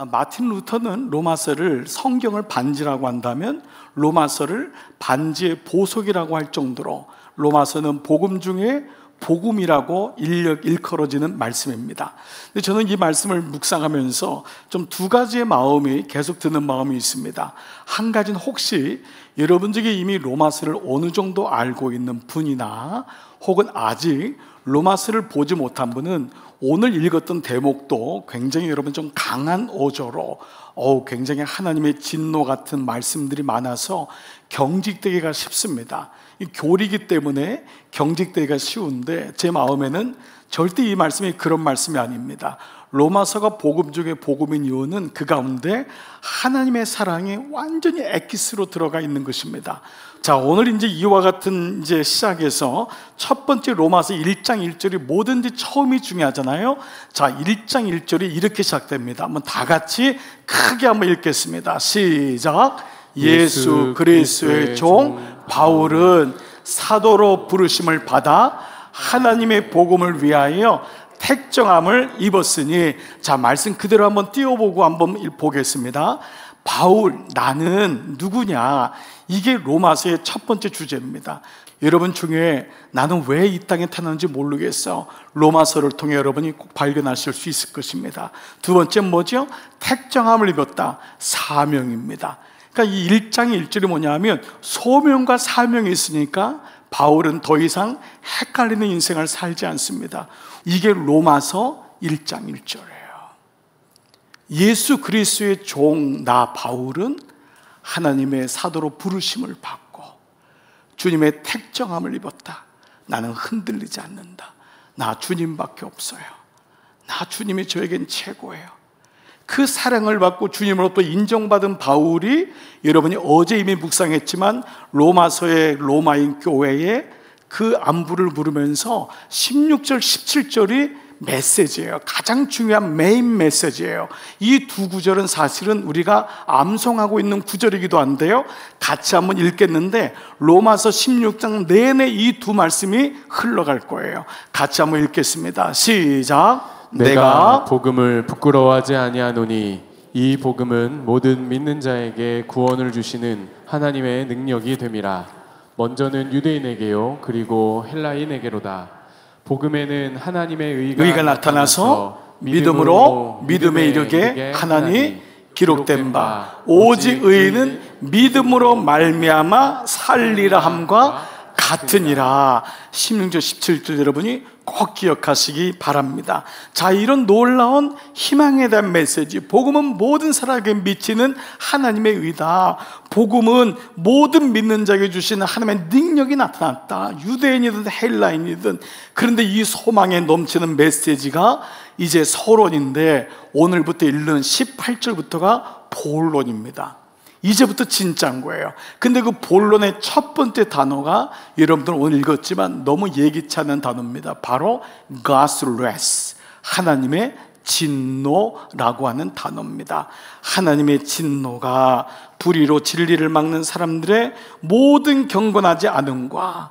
마틴 루터는 로마서를 성경을 반지라고 한다면 로마서를 반지의 보석이라고 할 정도로 로마서는 복음 중에 복음이라고 일컬어지는 말씀입니다. 근데 저는 이 말씀을 묵상하면서 좀 두 가지의 마음이 계속 드는 마음이 있습니다. 한 가지는 혹시 여러분 중에 이미 로마서를 어느 정도 알고 있는 분이나 혹은 아직 로마서를 보지 못한 분은 오늘 읽었던 대목도 굉장히 여러분 좀 강한 어조로 굉장히 하나님의 진노 같은 말씀들이 많아서 경직되기가 쉽습니다. 이 교리이기 때문에 경직되기가 쉬운데 제 마음에는 절대 이 말씀이 그런 말씀이 아닙니다. 로마서가 복음 중에 복음인 이유는 그 가운데 하나님의 사랑이 완전히 엑기스로 들어가 있는 것입니다. 자, 오늘 이제 이와 같은 시작에서 첫 번째 로마서 1장 1절이 뭐든지 처음이 중요하잖아요. 자, 1장 1절이 이렇게 시작됩니다. 한번 다 같이 크게 한번 읽겠습니다. 시작. 예수 그리스도의 종 바울은 사도로 부르심을 받아 하나님의 복음을 위하여 택정함을 입었으니, 자, 말씀 그대로 한번 띄워보고 한번 보겠습니다. 바울, 나는 누구냐? 이게 로마서의 첫 번째 주제입니다. 여러분 중에 나는 왜 이 땅에 태어났는지 모르겠어, 로마서를 통해 여러분이 꼭 발견하실 수 있을 것입니다. 두 번째 뭐죠? 택정함을 입었다. 사명입니다. 그러니까 이 1장 1절이 뭐냐면 소명과 사명이 있으니까 바울은 더 이상 헷갈리는 인생을 살지 않습니다. 이게 로마서 1장 1절이에요. 예수 그리스도의 종 나 바울은 하나님의 사도로 부르심을 받고 주님의 택정함을 입었다. 나는 흔들리지 않는다. 나 주님밖에 없어요. 나 주님이 저에겐 최고예요. 그 사랑을 받고 주님으로부터 인정받은 바울이, 여러분이 어제 이미 묵상했지만 로마서의 로마인 교회에 그 안부를 물으면서 16절 17절이 메시지예요. 가장 중요한 메인 메시지예요. 이 두 구절은 사실은 우리가 암송하고 있는 구절이기도 한데요, 같이 한번 읽겠는데 로마서 16장 내내 이 두 말씀이 흘러갈 거예요. 같이 한번 읽겠습니다. 시작. 내가 복음을 부끄러워하지 아니하노니 이 복음은 모든 믿는 자에게 구원을 주시는 하나님의 능력이 됨이라. 먼저는 유대인에게요 그리고 헬라인에게로다. 복음에는 하나님의 의가 나타나서 믿음으로 믿음에 이르게 하나니 기록된 바 오직 의인은 믿음으로 말미암아 살리라 함과 같으니라. 16절 17절 여러분이 꼭 기억하시기 바랍니다. 자, 이런 놀라운 희망에 대한 메시지, 복음은 모든 사람에게 미치는 하나님의 의다. 복음은 모든 믿는 자에게 주시는 하나님의 능력이 나타났다. 유대인이든 헬라인이든. 그런데 이 소망에 넘치는 메시지가 이제 서론인데 오늘부터 읽는 18절부터가 본론입니다. 이제부터 진짜인 거예요. 근데 그 본론의 첫 번째 단어가 여러분들 오늘 읽었지만 너무 예기치 않은 단어입니다. 바로 God's wrath, 하나님의 진노라고 하는 단어입니다. 하나님의 진노가 불의로 진리를 막는 사람들의 모든 경건하지 않음과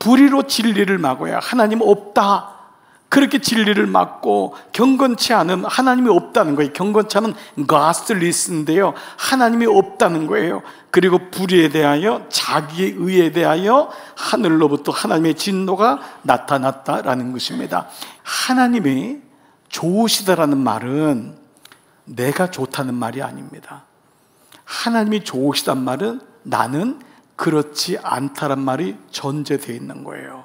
불의로 진리를 막아야 하나님 없다, 그렇게 진리를 막고 경건치 않음, 하나님이 없다는 거예요. 경건치 않은 godless인데요, 하나님이 없다는 거예요. 그리고 불의에 대하여, 자기의 의에 대하여 하늘로부터 하나님의 진노가 나타났다라는 것입니다. 하나님이 좋으시다라는 말은 내가 좋다는 말이 아닙니다. 하나님이 좋으시단 말은 나는 그렇지 않다란 말이 전제되어 있는 거예요.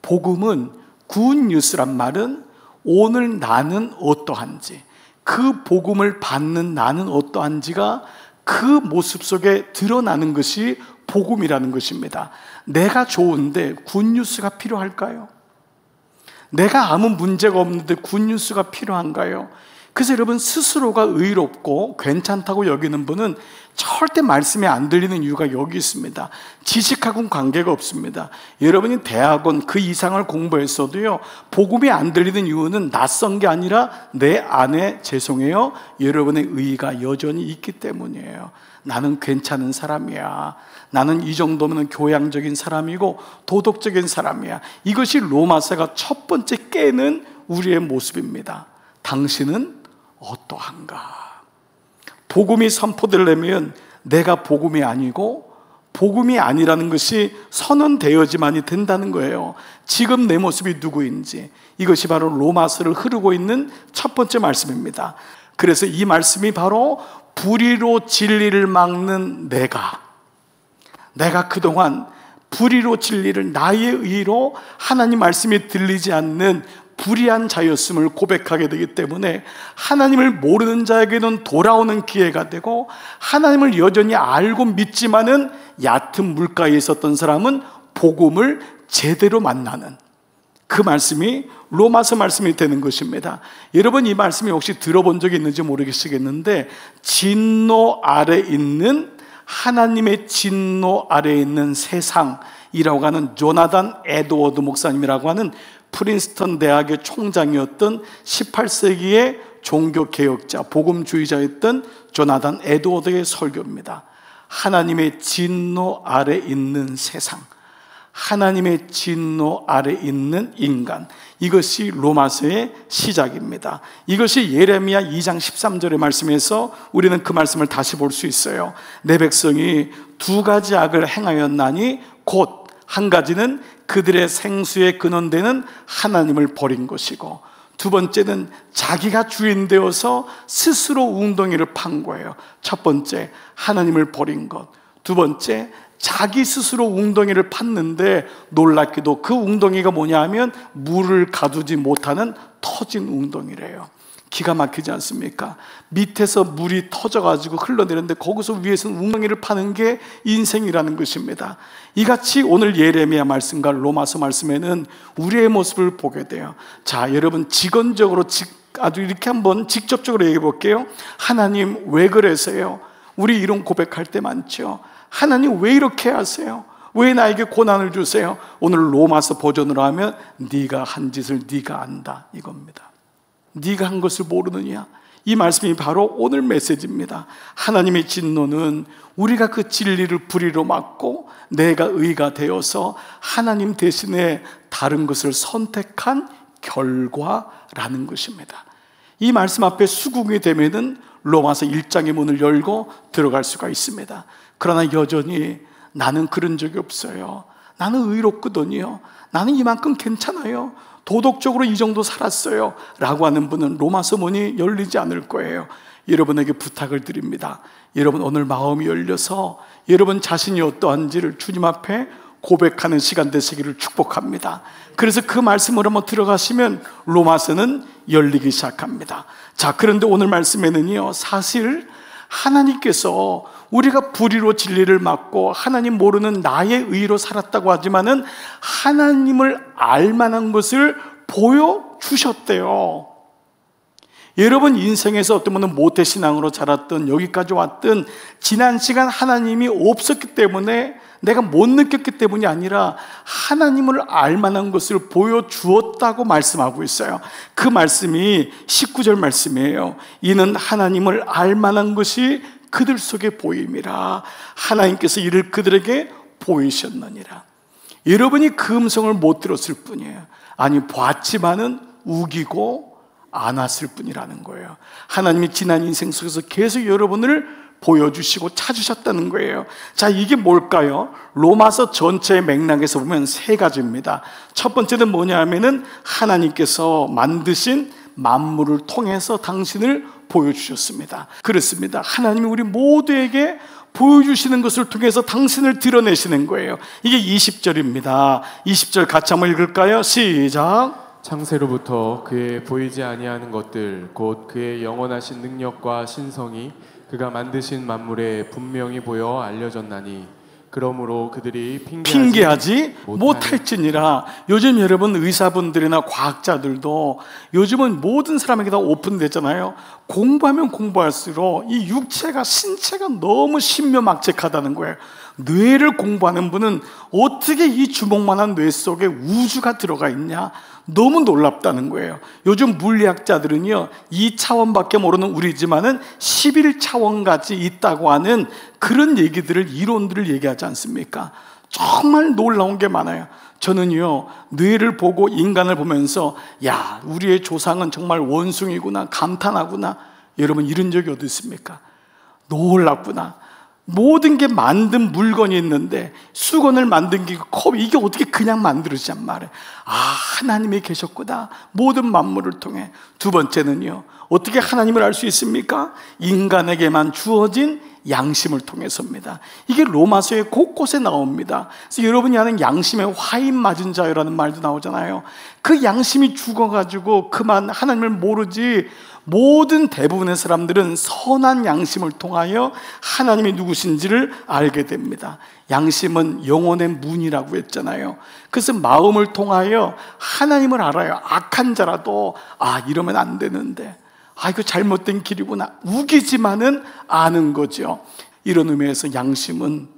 복음은 굿뉴스란 말은 오늘 나는 어떠한지, 그 복음을 받는 나는 어떠한지가 그 모습 속에 드러나는 것이 복음이라는 것입니다. 내가 좋은데 굿뉴스가 필요할까요? 내가 아무 문제가 없는데 굿뉴스가 필요한가요? 그래서 여러분, 스스로가 의롭고 괜찮다고 여기는 분은 절대 말씀이 안 들리는 이유가 여기 있습니다. 지식하고는 관계가 없습니다. 여러분이 대학원 그 이상을 공부했어도요, 복음이 안 들리는 이유는 낯선 게 아니라 내 안에, 죄송해요, 여러분의 의의가 여전히 있기 때문이에요. 나는 괜찮은 사람이야, 나는 이 정도면 교양적인 사람이고 도덕적인 사람이야. 이것이 로마서가 첫 번째 깨는 우리의 모습입니다. 당신은 어떠한가? 복음이 선포되려면 내가 복음이 아니고 복음이 아니라는 것이 선언되어지만이 된다는 거예요. 지금 내 모습이 누구인지, 이것이 바로 로마서를 흐르고 있는 첫 번째 말씀입니다. 그래서 이 말씀이 바로 불의로 진리를 막는 내가 그동안 불의로 진리를 나의 의로 하나님 말씀이 들리지 않는 불의한 자였음을 고백하게 되기 때문에 하나님을 모르는 자에게는 돌아오는 기회가 되고, 하나님을 여전히 알고 믿지만은 얕은 물가에 있었던 사람은 복음을 제대로 만나는 그 말씀이 로마서 말씀이 되는 것입니다. 여러분, 이 말씀이 혹시 들어본 적이 있는지 모르겠는데, 진노 아래 있는, 하나님의 진노 아래에 있는 세상이라고 하는 조나단 에드워드 목사님이라고 하는 프린스턴 대학의 총장이었던 18세기의 종교개혁자, 복음주의자였던 조나단 에드워드의 설교입니다. 하나님의 진노 아래 있는 세상, 하나님의 진노 아래 있는 인간, 이것이 로마서의 시작입니다. 이것이 예레미야 2장 13절의 말씀에서 우리는 그 말씀을 다시 볼 수 있어요. 내 백성이 두 가지 악을 행하였나니 곧 한 가지는 그들의 생수의 근원되는 하나님을 버린 것이고, 두 번째는 자기가 주인 되어서 스스로 웅덩이를 판 거예요. 첫 번째, 하나님을 버린 것. 두 번째, 자기 스스로 웅덩이를 팠는데 놀랍게도 그 웅덩이가 뭐냐 하면 물을 가두지 못하는 터진 웅덩이래요. 기가 막히지 않습니까? 밑에서 물이 터져가지고 흘러내리는데 거기서 위에서는 웅덩이를 파는 게 인생이라는 것입니다. 이같이 오늘 예레미야 말씀과 로마서 말씀에는 우리의 모습을 보게 돼요. 자, 여러분, 직언적으로 아주 이렇게 한번 직접적으로 얘기해 볼게요. 하나님 왜 그러세요? 우리 이런 고백할 때 많죠. 하나님 왜 이렇게 하세요? 왜 나에게 고난을 주세요? 오늘 로마서 버전으로 하면 네가 한 짓을 네가 안다, 이겁니다. 네가 한 것을 모르느냐? 이 말씀이 바로 오늘 메시지입니다. 하나님의 진노는 우리가 그 진리를 불의로 막고 내가 의가 되어서 하나님 대신에 다른 것을 선택한 결과라는 것입니다. 이 말씀 앞에 수긍이 되면은 로마서 1장의 문을 열고 들어갈 수가 있습니다. 그러나 여전히 나는 그런 적이 없어요. 나는 의롭거든요. 나는 이만큼 괜찮아요. 도덕적으로 이 정도 살았어요 라고 하는 분은 로마서 문이 열리지 않을 거예요. 여러분에게 부탁을 드립니다. 여러분, 오늘 마음이 열려서 여러분 자신이 어떠한지를 주님 앞에 고백하는 시간 되시기를 축복합니다. 그래서 그 말씀으로 한번 들어가시면 로마서는 열리기 시작합니다. 자, 그런데 오늘 말씀에는요, 사실 하나님께서 우리가 불의로 진리를 막고 하나님 모르는 나의 의로 살았다고 하지만은 하나님을 알만한 것을 보여주셨대요. 여러분 인생에서 어떤 분은 모태신앙으로 자랐던, 여기까지 왔던, 지난 시간 하나님이 없었기 때문에 내가 못 느꼈기 때문이 아니라 하나님을 알만한 것을 보여주었다고 말씀하고 있어요. 그 말씀이 19절 말씀이에요. 이는 하나님을 알만한 것이 그들 속에 보임이라. 하나님께서 이를 그들에게 보이셨느니라. 여러분이 그 음성을 못 들었을 뿐이에요. 아니, 봤지만은 우기고 안 왔을 뿐이라는 거예요. 하나님이 지난 인생 속에서 계속 여러분을 보여주시고 찾으셨다는 거예요. 자, 이게 뭘까요? 로마서 전체의 맥락에서 보면 세 가지입니다. 첫 번째는 뭐냐 하면은 하나님께서 만드신 만물을 통해서 당신을 보여주셨습니다. 그렇습니다. 하나님이 우리 모두에게 보여주시는 것을 통해서 당신을 드러내시는 거예요. 이게 20절입니다. 20절 같이 한번 읽을까요? 시작. 창세로부터 그의 보이지 아니하는 것들 곧 그의 영원하신 능력과 신성이 그가 만드신 만물에 분명히 보여 알려졌나니 그러므로 그들이 핑계하지 못할지니라. 요즘 여러분 의사분들이나 과학자들도 요즘은 모든 사람에게 다 오픈되잖아요. 공부하면 공부할수록 이 육체가, 신체가 너무 신묘막측하다는 거예요. 뇌를 공부하는 분은 어떻게 이 주먹만한 뇌 속에 우주가 들어가 있냐, 너무 놀랍다는 거예요. 요즘 물리학자들은요 2차원밖에 모르는 우리지만은 11차원까지 있다고 하는 그런 얘기들을, 이론들을 얘기하지 않습니까? 정말 놀라운 게 많아요. 저는요 뇌를 보고 인간을 보면서 야, 우리의 조상은 정말 원숭이구나, 감탄하구나. 여러분, 이런 적이 어디 있습니까? 놀랍구나. 모든 게 만든 물건이 있는데 수건을 만든 게 컵, 이게 어떻게 그냥 만들어지냔 말이에요. 아, 하나님이 계셨구나. 모든 만물을 통해. 두 번째는요, 어떻게 하나님을 알 수 있습니까? 인간에게만 주어진 양심을 통해서입니다. 이게 로마서의 곳곳에 나옵니다. 그래서 여러분이 아는 양심의 화인 맞은 자요라는 말도 나오잖아요. 그 양심이 죽어가지고 그만 하나님을 모르지, 모든 대부분의 사람들은 선한 양심을 통하여 하나님이 누구신지를 알게 됩니다. 양심은 영혼의 문이라고 했잖아요. 그래서 마음을 통하여 하나님을 알아요. 악한 자라도 아, 이러면 안 되는데, 아, 이거 잘못된 길이구나, 우기지만은 아는 거죠. 이런 의미에서 양심은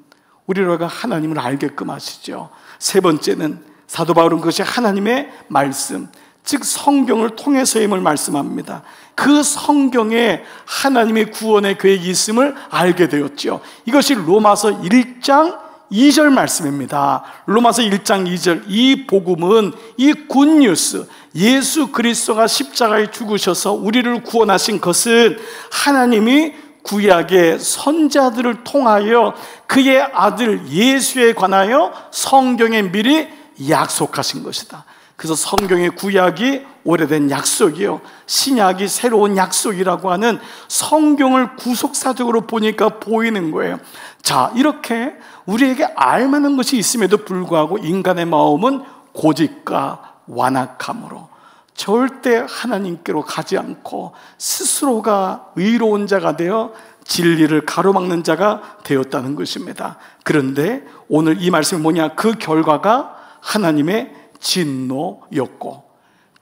우리가 하나님을 알게끔 하시죠. 세 번째는 사도 바울은 그것이 하나님의 말씀, 즉 성경을 통해서임을 말씀합니다. 그 성경에 하나님의 구원의 계획이 있음을 알게 되었죠. 이것이 로마서 1장 2절 말씀입니다. 로마서 1장 2절, 이 복음은, 이 굿뉴스, 예수 그리스도가 십자가에 죽으셔서 우리를 구원하신 것은 하나님이 구약의 선자들을 통하여 그의 아들 예수에 관하여 성경에 미리 약속하신 것이다. 그래서 성경의 구약이 오래된 약속이요, 신약이 새로운 약속이라고 하는 성경을 구속사적으로 보니까 보이는 거예요. 자, 이렇게 우리에게 알만한 것이 있음에도 불구하고 인간의 마음은 고집과 완악함으로 절대 하나님께로 가지 않고 스스로가 의로운 자가 되어 진리를 가로막는 자가 되었다는 것입니다. 그런데 오늘 이 말씀이 뭐냐? 그 결과가 하나님의 진노였고,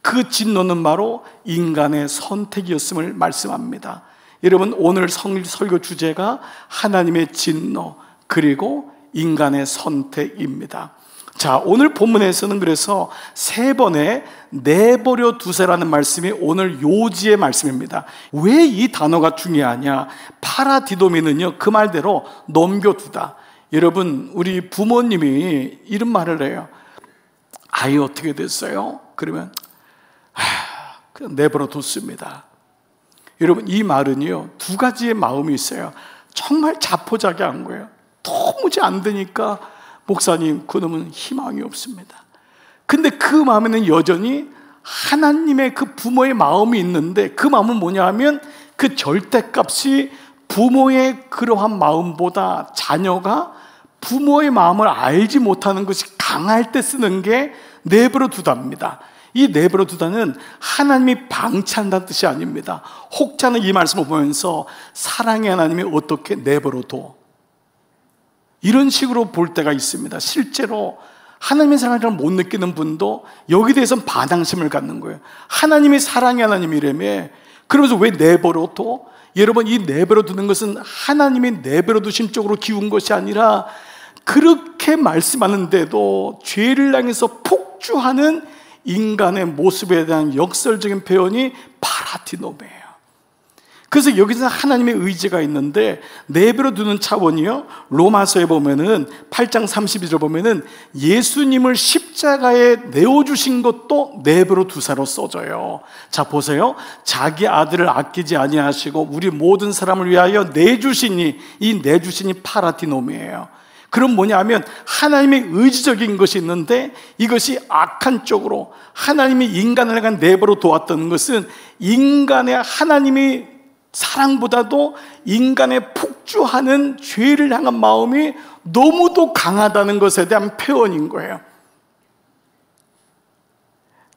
그 진노는 바로 인간의 선택이었음을 말씀합니다. 여러분, 오늘 설교 주제가 하나님의 진노 그리고 인간의 선택입니다. 자, 오늘 본문에서는 그래서 세 번의 내버려 두세라는 말씀이 오늘 요지의 말씀입니다. 왜 이 단어가 중요하냐? 파라디도미는요, 그 말대로 넘겨두다. 여러분, 우리 부모님이 이런 말을 해요. 아이 어떻게 됐어요? 그러면 그냥 내버려 뒀습니다. 여러분, 이 말은요, 두 가지의 마음이 있어요. 정말 자포자기한 거예요. 도무지 안 되니까 목사님, 그놈은 희망이 없습니다. 근데 그 마음에는 여전히 하나님의 그 부모의 마음이 있는데, 그 마음은 뭐냐 하면 그 절대값이 부모의 그러한 마음보다 자녀가 부모의 마음을 알지 못하는 것이 강할 때 쓰는 게 내버려 두다입니다. 이 내버려 두다는 하나님이 방치한다는 뜻이 아닙니다. 혹자는 이 말씀을 보면서 사랑의 하나님이 어떻게 내버려 둬? 이런 식으로 볼 때가 있습니다. 실제로 하나님의 사랑을 못 느끼는 분도 여기에 대해서는 반항심을 갖는 거예요. 하나님이 사랑의 하나님이라며, 그러면서 왜 내버려 둬? 여러분, 이 내버려 두는 것은 하나님이 내버려 두신 쪽으로 기운 것이 아니라 그렇게 말씀하는데도 죄를 향해서 폭주하는 인간의 모습에 대한 역설적인 표현이 파라디노메예요. 그래서 여기서 하나님의 의지가 있는데, 내버려 두는 차원이요, 로마서에 보면은 8장 32절 보면은 예수님을 십자가에 내어주신 것도 내버려 두사로 써져요. 자, 보세요. 자기 아들을 아끼지 아니하시고 우리 모든 사람을 위하여 내주시니, 이 내주시니 파라디노미예요. 그럼 뭐냐 하면 하나님의 의지적인 것이 있는데, 이것이 악한 쪽으로 하나님이 인간을 향한 내버려 두었던 것은 인간의 하나님이 사랑보다도 인간의 폭주하는 죄를 향한 마음이 너무도 강하다는 것에 대한 표현인 거예요.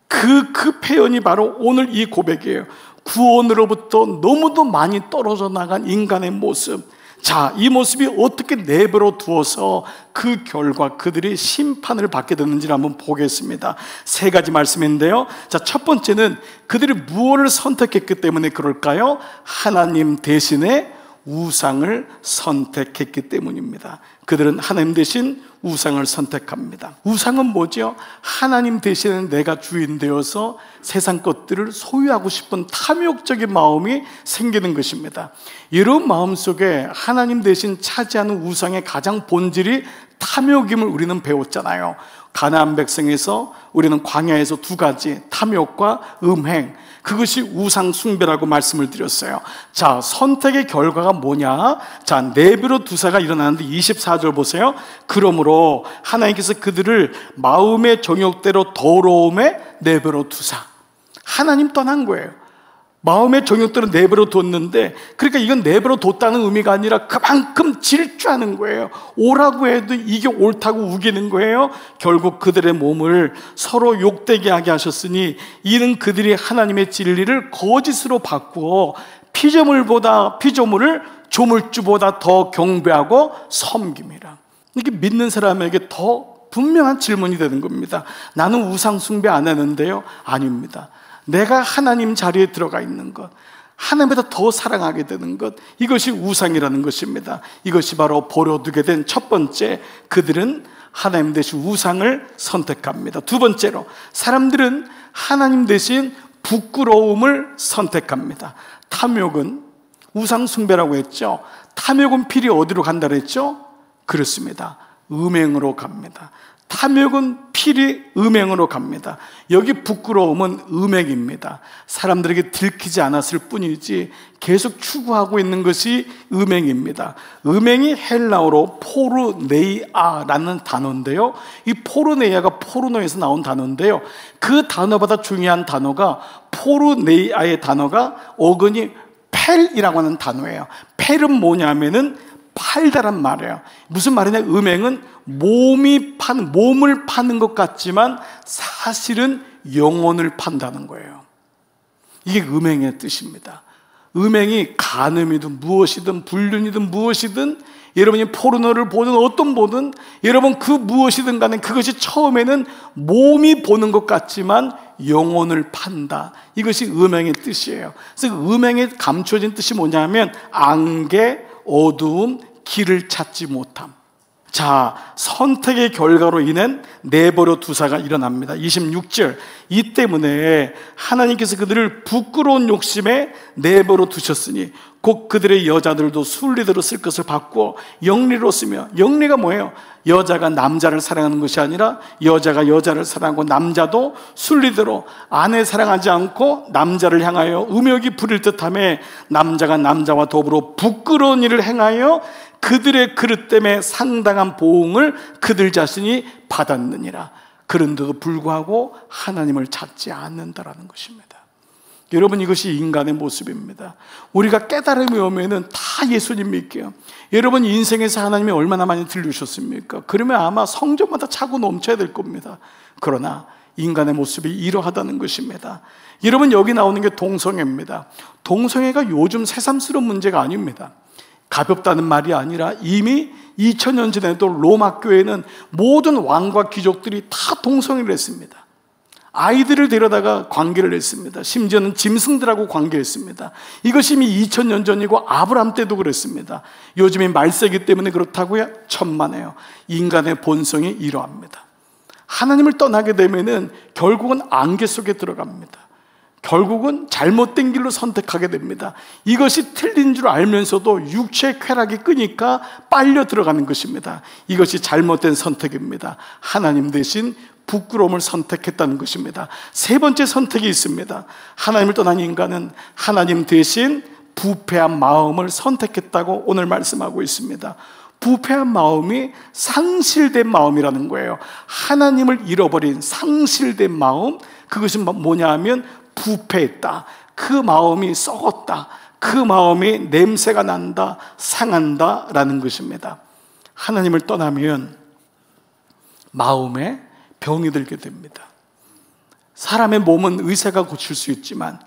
그 표현이 바로 오늘 이 고백이에요. 구원으로부터 너무도 많이 떨어져 나간 인간의 모습. 자, 이 모습이 어떻게 내버려 두어서 그 결과 그들이 심판을 받게 됐는지를 한번 보겠습니다. 세 가지 말씀인데요. 자, 첫 번째는 그들이 무엇을 선택했기 때문에 그럴까요? 하나님 대신에 우상을 선택했기 때문입니다. 그들은 하나님 대신 우상을 선택합니다. 우상은 뭐죠? 하나님 대신에 내가 주인 되어서 세상 것들을 소유하고 싶은 탐욕적인 마음이 생기는 것입니다. 이런 마음 속에 하나님 대신 차지하는 우상의 가장 본질이 탐욕임을 우리는 배웠잖아요. 가나안 백성에서 우리는 광야에서 두 가지, 탐욕과 음행, 그것이 우상 숭배라고 말씀을 드렸어요. 자, 선택의 결과가 뭐냐? 자, 네베로 두사가 일어나는데 24절 보세요. 그러므로 하나님께서 그들을 마음의 정욕대로 더러움에 네베로 두사. 하나님 떠난 거예요. 마음의 정욕대로 내버려 뒀는데, 그러니까 이건 내버려 뒀다는 의미가 아니라 그만큼 질주하는 거예요. 오라고 해도 이게 옳다고 우기는 거예요. 결국 그들의 몸을 서로 욕되게 하게 하셨으니 이는 그들이 하나님의 진리를 거짓으로 바꾸어 피조물을 조물주보다 더 경배하고 섬김이라. 이게 믿는 사람에게 더 분명한 질문이 되는 겁니다. 나는 우상 숭배 안 하는데요? 아닙니다. 내가 하나님 자리에 들어가 있는 것, 하나님보다 더 사랑하게 되는 것, 이것이 우상이라는 것입니다. 이것이 바로 버려두게 된 첫 번째, 그들은 하나님 대신 우상을 선택합니다. 두 번째로, 사람들은 하나님 대신 부끄러움을 선택합니다. 탐욕은 우상 숭배라고 했죠. 탐욕은 필히 어디로 간다 그랬죠? 그렇습니다. 음행으로 갑니다. 탐욕은 필히 음행으로 갑니다. 여기 부끄러움은 음행입니다. 사람들에게 들키지 않았을 뿐이지 계속 추구하고 있는 것이 음행입니다. 음행이 헬라어로 포르네이아라는 단어인데요, 이 포르네이아가 포르노에서 나온 단어인데요, 그 단어보다 중요한 단어가, 포르네이아의 단어가 어근이 펠이라고 하는 단어예요. 펠은 뭐냐면은 팔다란 말이에요. 무슨 말이냐? 음행은 몸을 파는 것 같지만 사실은 영혼을 판다는 거예요. 이게 음행의 뜻입니다. 음행이 간음이든 무엇이든 불륜이든 무엇이든, 여러분이 포르노를 보든 어떤 보든, 여러분 그 무엇이든 간에 그것이 처음에는 몸이 보는 것 같지만 영혼을 판다. 이것이 음행의 뜻이에요. 그래서 음행에 감춰진 뜻이 뭐냐면 안개, 어두움, 길을 찾지 못함. 자, 선택의 결과로 인한 내버려 두사가 일어납니다. 26절, 이 때문에 하나님께서 그들을 부끄러운 욕심에 내버려 두셨으니 곧 그들의 여자들도 순리대로 쓸 것을 바꾸어 영리로 쓰며, 영리가 뭐예요? 여자가 남자를 사랑하는 것이 아니라 여자가 여자를 사랑하고, 남자도 순리대로 아내 사랑하지 않고 남자를 향하여 음욕이 부릴 듯하며, 남자가 남자와 더불어 부끄러운 일을 행하여 그들의 그릇 때문에 상당한 보응을 그들 자신이 받았느니라. 그런데도 불구하고 하나님을 찾지 않는다라는 것입니다. 여러분, 이것이 인간의 모습입니다. 우리가 깨달음이 오면은 다 예수님 믿게요. 여러분 인생에서 하나님이 얼마나 많이 들려주셨습니까? 그러면 아마 성전마다 차고 넘쳐야 될 겁니다. 그러나 인간의 모습이 이러하다는 것입니다. 여러분, 여기 나오는 게 동성애입니다. 동성애가 요즘 새삼스러운 문제가 아닙니다. 가볍다는 말이 아니라 이미 2000년 전에도 로마 교회는 모든 왕과 귀족들이 다 동성애를 했습니다. 아이들을 데려다가 관계를 했습니다. 심지어는 짐승들하고 관계했습니다. 이것이 이미 2000년 전이고 아브라함 때도 그랬습니다. 요즘에 말세기 때문에 그렇다고요? 천만에요. 인간의 본성이 이러합니다. 하나님을 떠나게 되면은 결국은 안개 속에 들어갑니다. 결국은 잘못된 길로 선택하게 됩니다. 이것이 틀린 줄 알면서도 육체의 쾌락이 끄니까 빨려 들어가는 것입니다. 이것이 잘못된 선택입니다. 하나님 대신 부끄러움을 선택했다는 것입니다. 세 번째 선택이 있습니다. 하나님을 떠난 인간은 하나님 대신 부패한 마음을 선택했다고 오늘 말씀하고 있습니다. 부패한 마음이 상실된 마음이라는 거예요. 하나님을 잃어버린 상실된 마음, 그것은 뭐냐 하면 부패했다. 그 마음이 썩었다. 그 마음이 냄새가 난다, 상한다 라는 것입니다. 하나님을 떠나면 마음에 병이 들게 됩니다. 사람의 몸은 의사가 고칠 수 있지만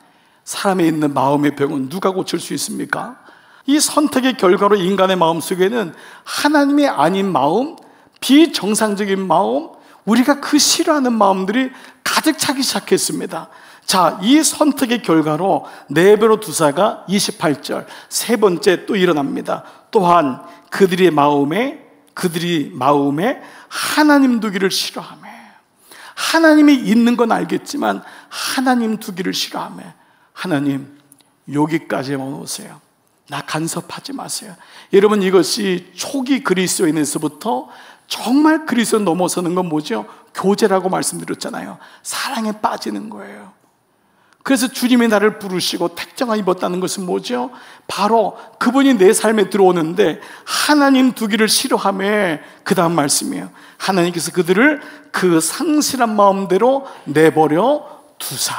사람에 있는 마음의 병은 누가 고칠 수 있습니까? 이 선택의 결과로 인간의 마음속에는 하나님이 아닌 마음, 비정상적인 마음, 우리가 그 싫어하는 마음들이 가득 차기 시작했습니다. 자, 이 선택의 결과로 내버려 두사가 28절 세 번째 또 일어납니다. 또한 그들이 마음에 하나님 두기를 싫어하며, 하나님이 있는 건 알겠지만 하나님 두기를 싫어하며, 하나님 여기까지만 오세요. 나 간섭하지 마세요. 여러분, 이것이 초기 그리스도인에서부터 정말 그리스도 넘어서는 건 뭐죠? 교제라고 말씀드렸잖아요. 사랑에 빠지는 거예요. 그래서 주님이 나를 부르시고 택정을 입었다는 것은 뭐죠? 바로 그분이 내 삶에 들어오는데 하나님 두기를 싫어하며 그 다음 말씀이에요. 하나님께서 그들을 그 상실한 마음대로 내버려 두사.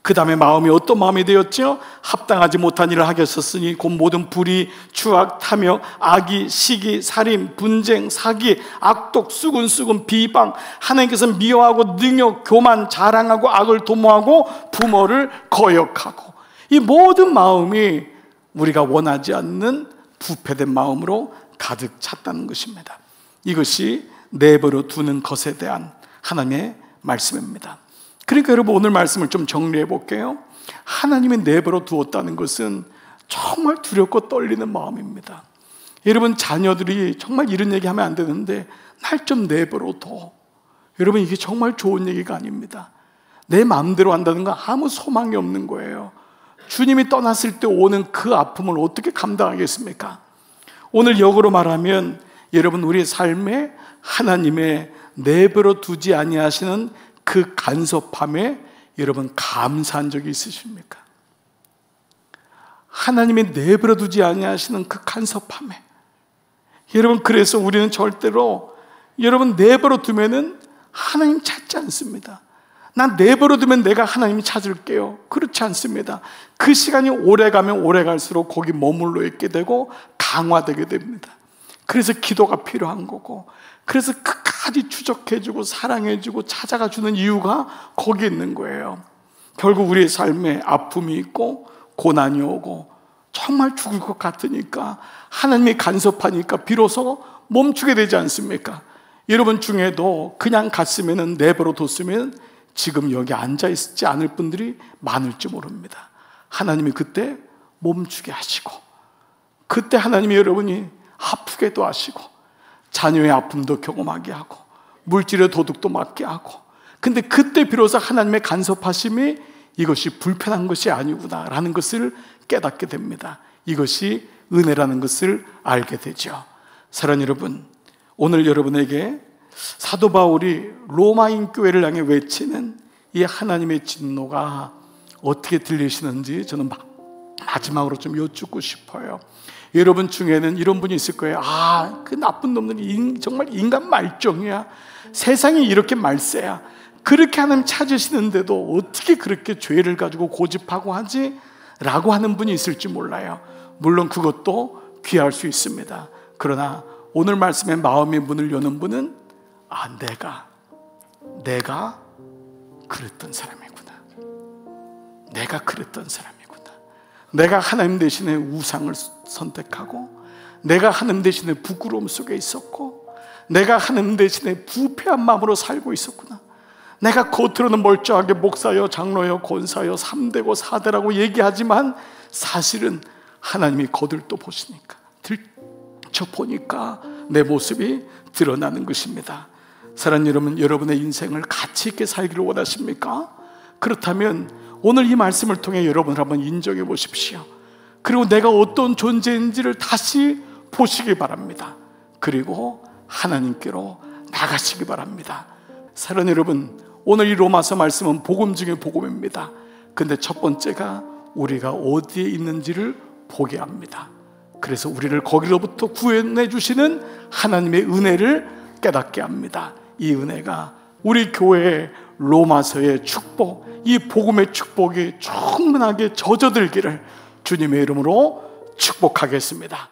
그 다음에 마음이 어떤 마음이 되었죠? 합당하지 못한 일을 하게 하셨으니 곧 모든 불의, 추악, 탐욕, 악의, 시기, 살인, 분쟁, 사기, 악독, 수군수군, 비방, 하나님께서 미워하고 능욕, 교만, 자랑하고 악을 도모하고 부모를 거역하고, 이 모든 마음이 우리가 원하지 않는 부패된 마음으로 가득 찼다는 것입니다. 이것이 내버려 두는 것에 대한 하나님의 말씀입니다. 그러니까 여러분, 오늘 말씀을 좀 정리해 볼게요. 하나님이 내버려 두었다는 것은 정말 두렵고 떨리는 마음입니다. 여러분, 자녀들이 정말 이런 얘기 하면 안 되는데 날 좀 내버려 둬. 여러분, 이게 정말 좋은 얘기가 아닙니다. 내 마음대로 한다는 건 아무 소망이 없는 거예요. 주님이 떠났을 때 오는 그 아픔을 어떻게 감당하겠습니까? 오늘 역으로 말하면 여러분, 우리의 삶에 하나님의 내버려 두지 아니하시는 그 간섭함에 여러분 감사한 적이 있으십니까? 하나님이 내버려 두지 아니하시는 그 간섭함에 여러분, 그래서 우리는 절대로 여러분 내버려 두면은 하나님 찾지 않습니다. 난 내버려 두면 내가 하나님 찾을게요. 그렇지 않습니다. 그 시간이 오래 가면 오래 갈수록 거기 머물러 있게 되고 강화되게 됩니다. 그래서 기도가 필요한 거고, 그래서 끝까지 추적해주고 사랑해주고 찾아가 주는 이유가 거기에 있는 거예요. 결국 우리의 삶에 아픔이 있고 고난이 오고 정말 죽을 것 같으니까 하나님이 간섭하니까 비로소 멈추게 되지 않습니까? 여러분 중에도 그냥 갔으면, 내버려 뒀으면 지금 여기 앉아있지 않을 분들이 많을지 모릅니다. 하나님이 그때 멈추게 하시고, 그때 하나님이 여러분이 아프게도 하시고 자녀의 아픔도 경험하게 하고 물질의 도둑도 맞게 하고, 근데 그때 비로소 하나님의 간섭하심이 이것이 불편한 것이 아니구나 라는 것을 깨닫게 됩니다. 이것이 은혜라는 것을 알게 되죠. 사랑하는 여러분, 오늘 여러분에게 사도 바울이 로마인 교회를 향해 외치는 이 하나님의 진노가 어떻게 들리시는지 저는 마지막으로 좀 여쭙고 싶어요. 여러분 중에는 이런 분이 있을 거예요. 그 나쁜 놈들이 정말 인간 말종이야. 세상이 이렇게 말세야. 그렇게 하나님 찾으시는데도 어떻게 그렇게 죄를 가지고 고집하고 하지? 라고 하는 분이 있을지 몰라요. 물론 그것도 귀할 수 있습니다. 그러나 오늘 말씀에 마음의 문을 여는 분은 내가 그랬던 사람이구나. 내가 그랬던 사람이구나. 내가 하나님 대신에 우상을 선택하고, 내가 하나님 대신에 부끄러움 속에 있었고, 내가 하나님 대신에 부패한 마음으로 살고 있었구나. 내가 겉으로는 멀쩡하게 목사여 장로여 권사여 3대고 4대라고 얘기하지만 사실은 하나님이 거들떠 보시니까, 들춰보니까 내 모습이 드러나는 것입니다. 사랑하는 여러분, 여러분의 인생을 가치 있게 살기를 원하십니까? 그렇다면 오늘 이 말씀을 통해 여러분을 한번 인정해 보십시오. 그리고 내가 어떤 존재인지를 다시 보시기 바랍니다. 그리고 하나님께로 나가시기 바랍니다. 사랑하는 여러분, 오늘 이 로마서 말씀은 복음 중에 복음입니다. 근데 첫 번째가 우리가 어디에 있는지를 보게 합니다. 그래서 우리를 거기로부터 구원해 주시는 하나님의 은혜를 깨닫게 합니다. 이 은혜가 우리 교회의 로마서의 축복, 이 복음의 축복이 충분하게 젖어들기를 주님의 이름으로 축복하겠습니다.